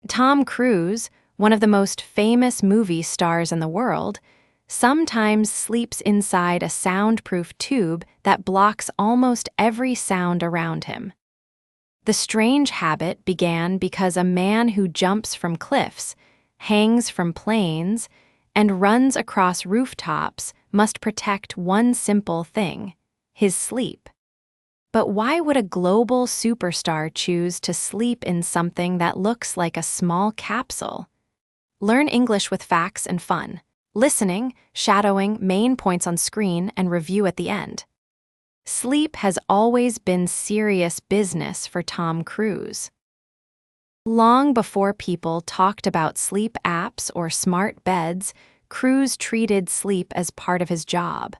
Tom Cruise, one of the most famous movie stars in the world, sometimes sleeps inside a soundproof tube that blocks almost every sound around him. The strange habit began because a man who jumps from cliffs, hangs from planes, and runs across rooftops must protect one simple thing: his sleep. But why would a global superstar choose to sleep in something that looks like a small capsule? Learn English with facts and fun. Listening, shadowing, main points on screen, and review at the end. Sleep has always been serious business for Tom Cruise. Long before people talked about sleep apps or smart beds, Cruise treated sleep as part of his job.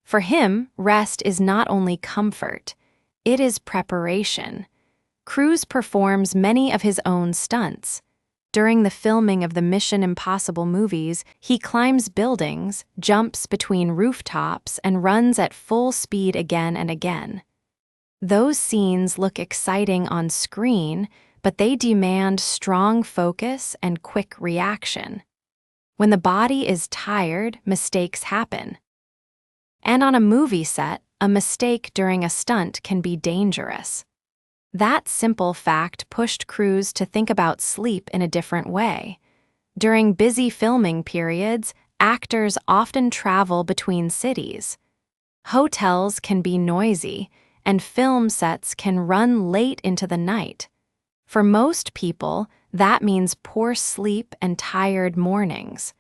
For him, rest is not only comfort, it is preparation. Cruise performs many of his own stunts. During the filming of the Mission Impossible movies, he climbs buildings, jumps between rooftops, and runs at full speed again and again. Those scenes look exciting on screen, but they demand strong focus and quick reaction. When the body is tired, mistakes happen. And on a movie set, a mistake during a stunt can be dangerous. That simple fact pushed Cruise to think about sleep in a different way. During busy filming periods, actors often travel between cities. Hotels can be noisy, and film sets can run late into the night. For most people, that means poor sleep and tired mornings.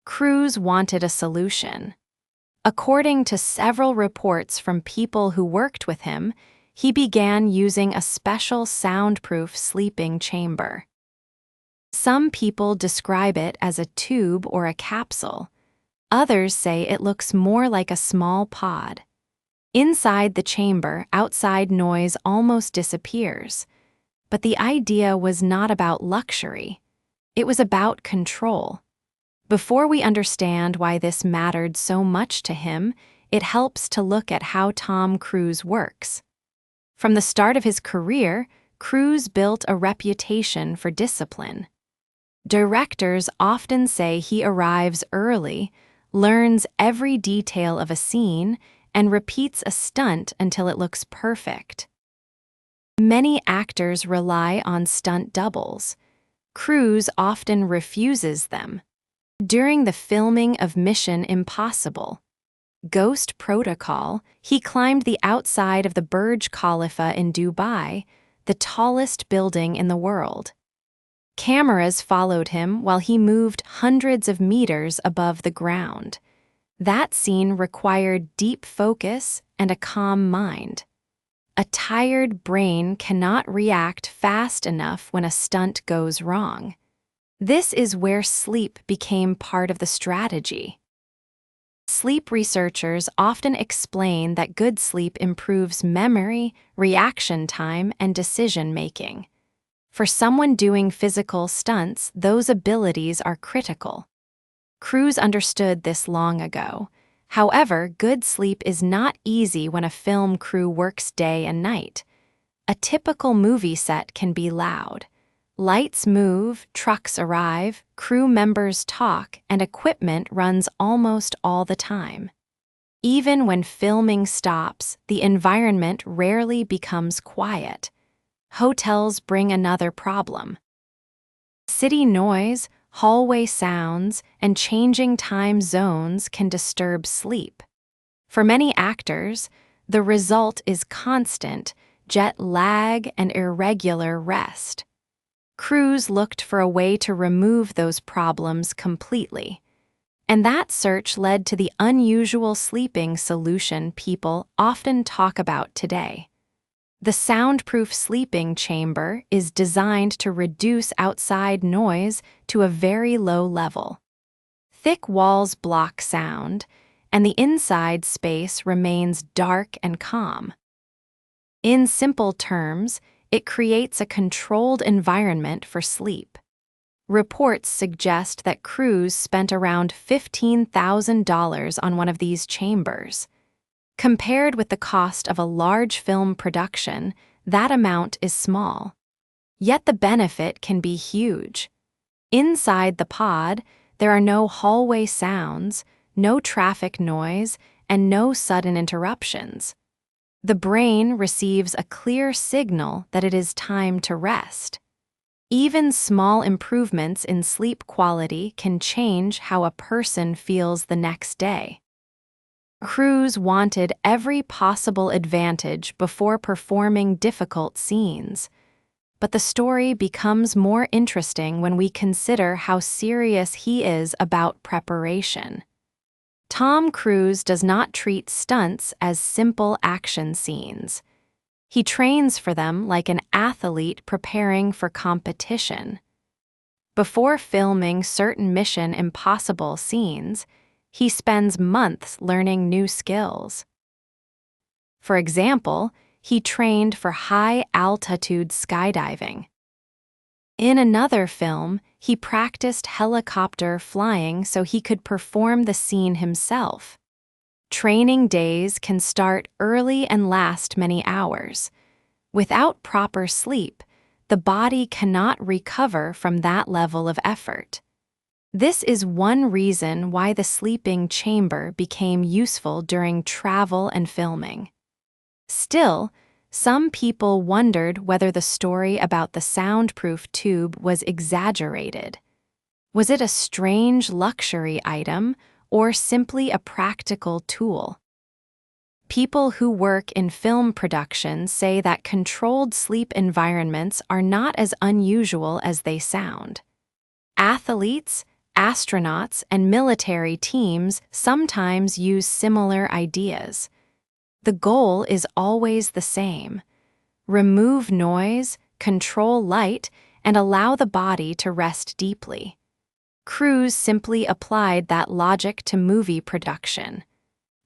Cruise wanted a solution. According to several reports from people who worked with him, he began using a special soundproof sleeping chamber. Some people describe it as a tube or a capsule. Others say it looks more like a small pod. Inside the chamber, outside noise almost disappears. But the idea was not about luxury. It was about control. Before we understand why this mattered so much to him, it helps to look at how Tom Cruise works. From the start of his career, Cruise built a reputation for discipline. Directors often say he arrives early, learns every detail of a scene, and repeats a stunt until it looks perfect. Many actors rely on stunt doubles. Cruise often refuses them. During the filming of Mission Impossible, Ghost Protocol, he climbed the outside of the Burj Khalifa in Dubai, the tallest building in the world. Cameras followed him while he moved hundreds of meters above the ground. That scene required deep focus and a calm mind. A tired brain cannot react fast enough when a stunt goes wrong. This is where sleep became part of the strategy. Sleep researchers often explain that good sleep improves memory, reaction time, and decision-making. For someone doing physical stunts, those abilities are critical. Cruise understood this long ago. However, good sleep is not easy when a film crew works day and night. A typical movie set can be loud. Lights move, trucks arrive, crew members talk, and equipment runs almost all the time. Even when filming stops, the environment rarely becomes quiet. Hotels bring another problem. City noise, hallway sounds, and changing time zones can disturb sleep. For many actors, the result is constant jet lag and irregular rest. Cruise looked for a way to remove those problems completely. And that search led to the unusual sleeping solution people often talk about today. The soundproof sleeping chamber is designed to reduce outside noise to a very low level. Thick walls block sound, and the inside space remains dark and calm. In simple terms, it creates a controlled environment for sleep. Reports suggest that Cruise spent around $15,000 on one of these chambers. Compared with the cost of a large film production, that amount is small. Yet the benefit can be huge. Inside the pod, there are no hallway sounds, no traffic noise, and no sudden interruptions. The brain receives a clear signal that it is time to rest. Even small improvements in sleep quality can change how a person feels the next day. Cruise wanted every possible advantage before performing difficult scenes. But the story becomes more interesting when we consider how serious he is about preparation. Tom Cruise does not treat stunts as simple action scenes. He trains for them like an athlete preparing for competition. Before filming certain Mission Impossible scenes, he spends months learning new skills. For example, he trained for high-altitude skydiving. In another film, he practiced helicopter flying so he could perform the scene himself. Training days can start early and last many hours. Without proper sleep, the body cannot recover from that level of effort. This is one reason why the sleeping chamber became useful during travel and filming. Still, some people wondered whether the story about the soundproof tube was exaggerated. Was it a strange luxury item or simply a practical tool? People who work in film production say that controlled sleep environments are not as unusual as they sound. Athletes, astronauts, and military teams sometimes use similar ideas. The goal is always the same: remove noise, control light, and allow the body to rest deeply. Cruise simply applied that logic to movie production.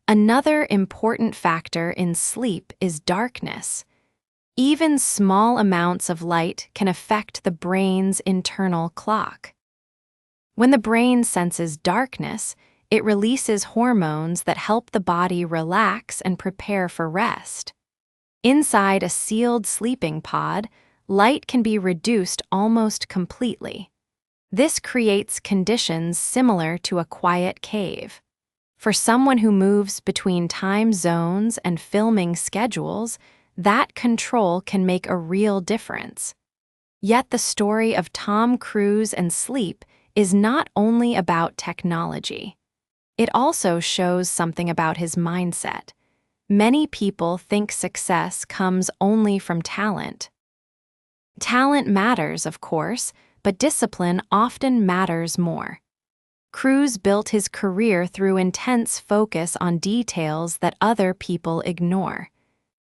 Another important factor in sleep is darkness. Even small amounts of light can affect the brain's internal clock. When the brain senses darkness, it releases hormones that help the body relax and prepare for rest. Inside a sealed sleeping pod, light can be reduced almost completely. This creates conditions similar to a quiet cave. For someone who moves between time zones and filming schedules, that control can make a real difference. Yet the story of Tom Cruise and sleep is not only about technology. It also shows something about his mindset. Many people think success comes only from talent. Talent matters, of course, but discipline often matters more. Cruise built his career through intense focus on details that other people ignore.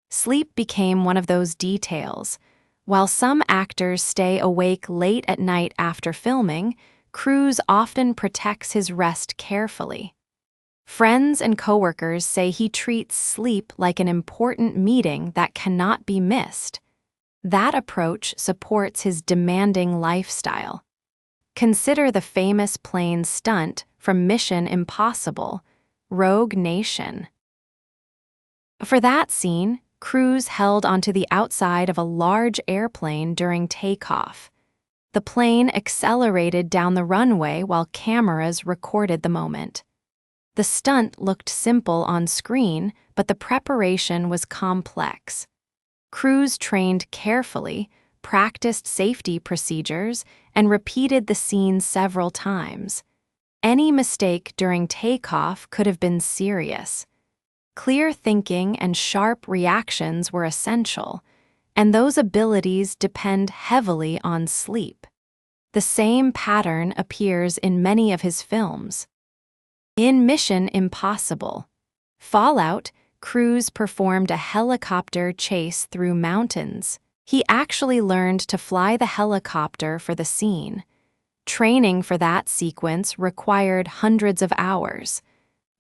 Sleep became one of those details. While some actors stay awake late at night after filming, Cruise often protects his rest carefully. Friends and coworkers say he treats sleep like an important meeting that cannot be missed. That approach supports his demanding lifestyle. Consider the famous plane stunt from Mission Impossible, Rogue Nation. For that scene, Cruise held onto the outside of a large airplane during takeoff. The plane accelerated down the runway while cameras recorded the moment. The stunt looked simple on screen, but the preparation was complex. Cruise trained carefully, practiced safety procedures, and repeated the scene several times. Any mistake during takeoff could have been serious. Clear thinking and sharp reactions were essential, and those abilities depend heavily on sleep. The same pattern appears in many of his films. In Mission Impossible Fallout, Cruise performed a helicopter chase through mountains. He actually learned to fly the helicopter for the scene. Training for that sequence required hundreds of hours.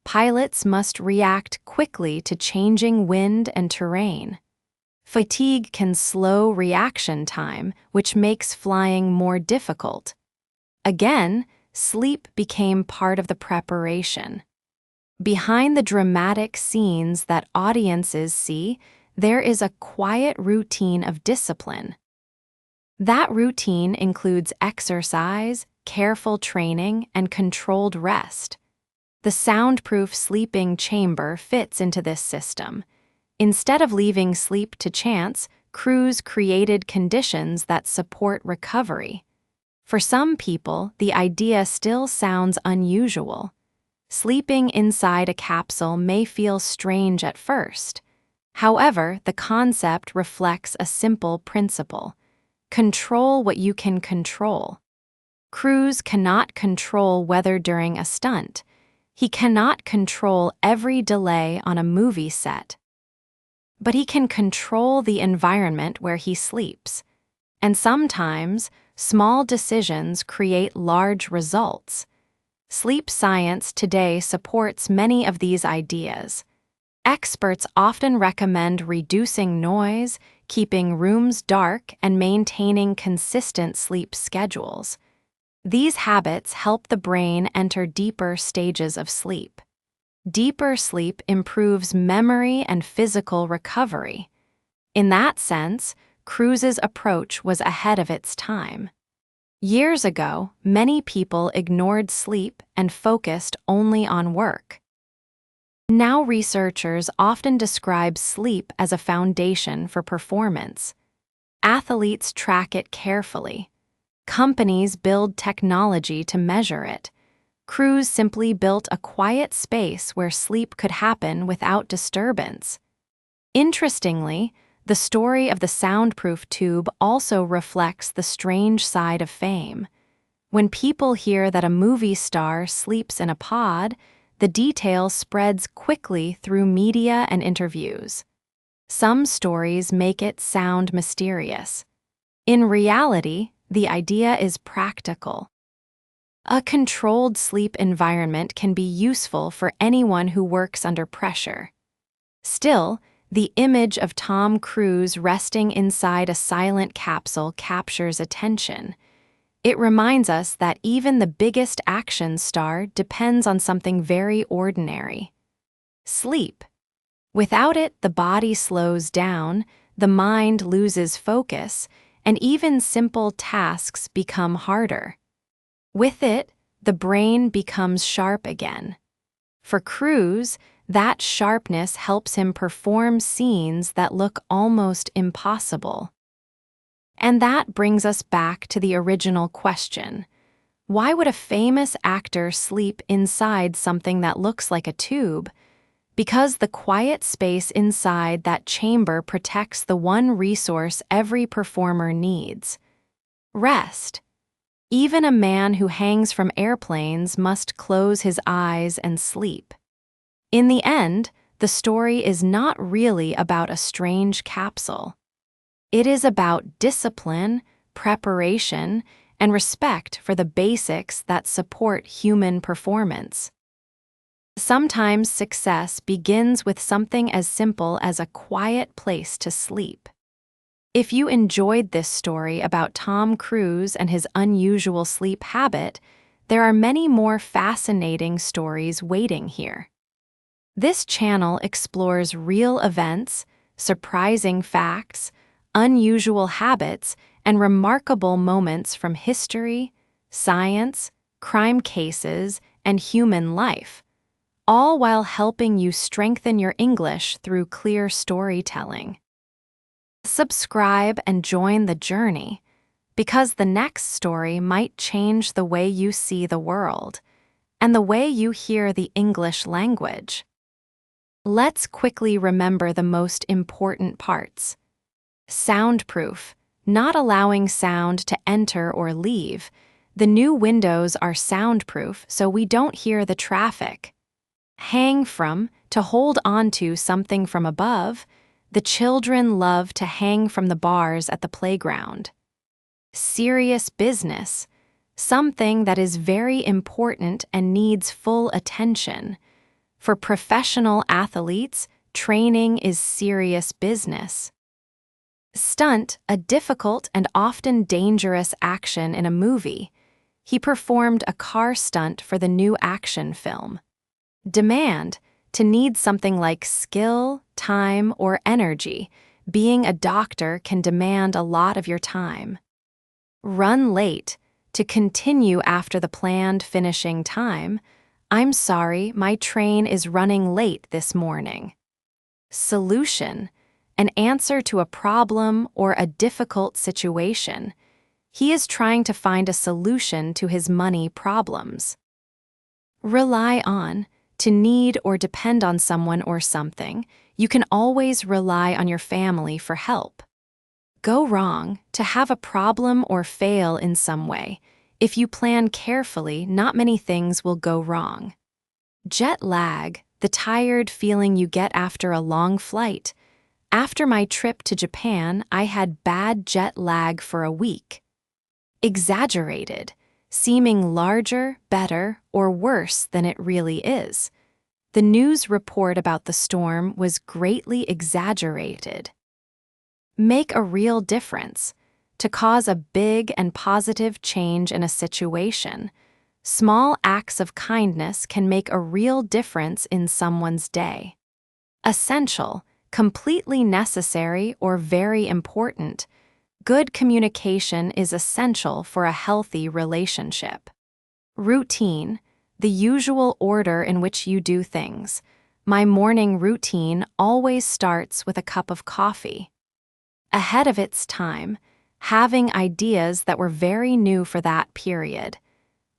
Pilots must react quickly to changing wind and terrain. Fatigue can slow reaction time, which makes flying more difficult. Again, sleep became part of the preparation. Behind the dramatic scenes that audiences see, there is a quiet routine of discipline. That routine includes exercise, careful training, and controlled rest. The soundproof sleeping chamber fits into this system. Instead of leaving sleep to chance, crews created conditions that support recovery. For some people, the idea still sounds unusual. Sleeping inside a capsule may feel strange at first. However, the concept reflects a simple principle: control what you can control. Crews cannot control weather during a stunt. He cannot control every delay on a movie set. But he can control the environment where he sleeps. And sometimes, small decisions create large results. Sleep science today supports many of these ideas. Experts often recommend reducing noise, keeping rooms dark, and maintaining consistent sleep schedules. These habits help the brain enter deeper stages of sleep. Deeper sleep improves memory and physical recovery. In that sense, Cruise's approach was ahead of its time. Years ago, many people ignored sleep and focused only on work. Now researchers often describe sleep as a foundation for performance. Athletes track it carefully. Companies build technology to measure it. Cruise simply built a quiet space where sleep could happen without disturbance. Interestingly, the story of the soundproof tube also reflects the strange side of fame. When people hear that a movie star sleeps in a pod, the detail spreads quickly through media and interviews. Some stories make it sound mysterious. In reality, the idea is practical. A controlled sleep environment can be useful for anyone who works under pressure. Still, the image of Tom Cruise resting inside a silent capsule captures attention. It reminds us that even the biggest action star depends on something very ordinary: sleep. Without it, the body slows down, the mind loses focus, and even simple tasks become harder. With it, the brain becomes sharp again. For Cruise, that sharpness helps him perform scenes that look almost impossible. And that brings us back to the original question: why would a famous actor sleep inside something that looks like a tube? Because the quiet space inside that chamber protects the one resource every performer needs: rest. Even a man who hangs from airplanes must close his eyes and sleep. In the end, the story is not really about a strange capsule. It is about discipline, preparation, and respect for the basics that support human performance. Sometimes success begins with something as simple as a quiet place to sleep. If you enjoyed this story about Tom Cruise and his unusual sleep habit, there are many more fascinating stories waiting here. This channel explores real events, surprising facts, unusual habits, and remarkable moments from history, science, crime cases, and human life, all while helping you strengthen your English through clear storytelling. Subscribe and join the journey, because the next story might change the way you see the world and the way you hear the English language. Let's quickly remember the most important parts. Soundproof, not allowing sound to enter or leave. The new windows are soundproof so we don't hear the traffic. Hang from, to hold onto something from above. The children love to hang from the bars at the playground. Serious business, something that is very important and needs full attention. For professional athletes, training is serious business. Stunt, a difficult and often dangerous action in a movie. He performed a car stunt for the new action film. Demand, to need something like skill, time, or energy. Being a doctor can demand a lot of your time. Run late to continue after the planned finishing time. I'm sorry, my train is running late this morning. Solution, an answer to a problem or a difficult situation. He is trying to find a solution to his money problems. Rely on, to need or depend on someone or something. You can always rely on your family for help. Go wrong, to have a problem or fail in some way. If you plan carefully, not many things will go wrong. Jet lag, the tired feeling you get after a long flight. After my trip to Japan, I had bad jet lag for a week. Exaggerated, seeming larger, better, or worse than it really is. The news report about the storm was greatly exaggerated. Make a real difference, to cause a big and positive change in a situation. Small acts of kindness can make a real difference in someone's day. Essential, completely necessary or very important. Good communication is essential for a healthy relationship. Routine, the usual order in which you do things. My morning routine always starts with a cup of coffee. Ahead of its time, having ideas that were very new for that period.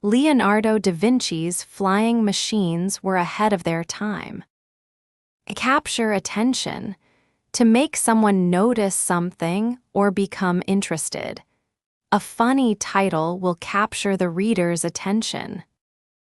Leonardo da Vinci's flying machines were ahead of their time. Capture attention, to make someone notice something or become interested. A funny title will capture the reader's attention.